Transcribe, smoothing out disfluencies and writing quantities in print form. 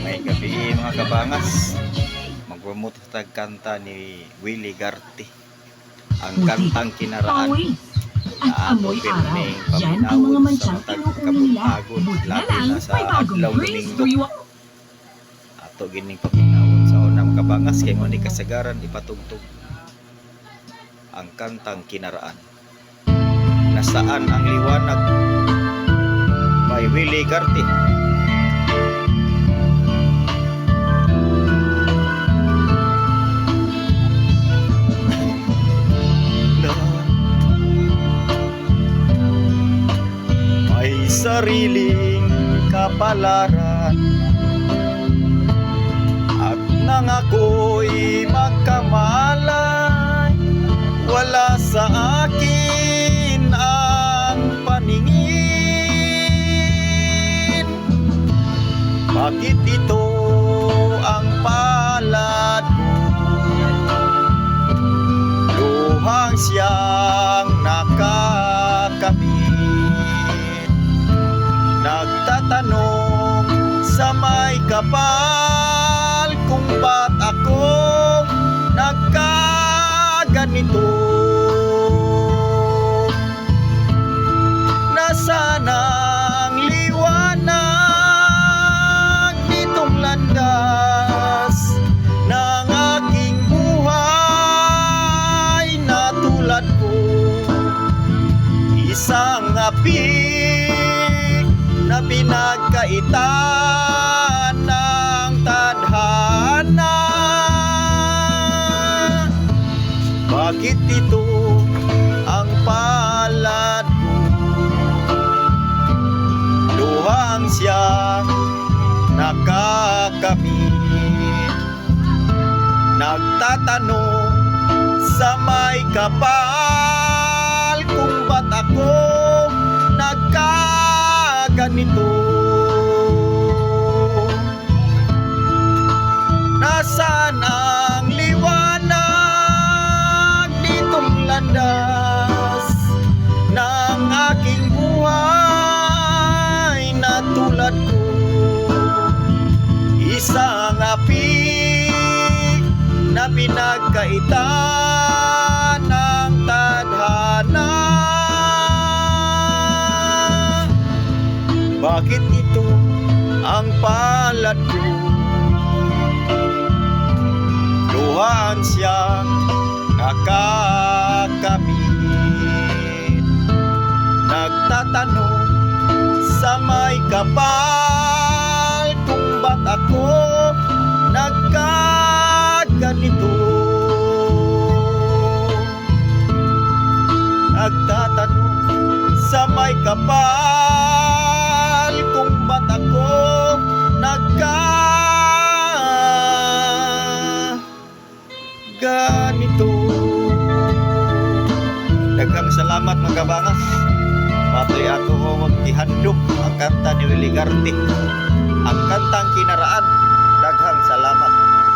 May gabi mga kabangas, magpumuto tag kanta ni Willie Garte. Ang kantang kinaraan at amoy araw. Yan ang mga mansyang inuuni nila. Buti na lang, may bagong praise for you. Ato gining paminawon sa unang kabangas kay mo ni kasagaran ipatugtog ang kantang kinaraan. Nasaan ang liwanag? By Willie Garte. May sariling kapalaran at nang ako'y magkamalay, wala sa akin ang paningin. Bakit ito ang palad ko? Luhang siyang nakakamit. Nagtatanong sa may kapal kung ba't ako nagkaganito. Nasaan ang liwanag nitong landas ng aking buhay na tulad ko? Isang api na pinagkaitan ng tadhana. Bakit ito ang palad ko? Luhang siyang nakakamit. Nagtatanong sa may kapal kung ba't ako ganito. Nasaan ang liwanag nitong landas ng aking buhay na tulad ko? Isang api na pinagkaitan ng tadhana. Bakit ito ang palad ko? Luhaan siyang nakakamit. Nagtatanong sa may kapal kung ba't ako nagkaganito. Nagtatanong sa may kapal kung ba't ako ganito. Daghang salamat mga kabangas. Patoy ako magtihandog ang kanta ni Willie Garte, ang kantang kinaraan.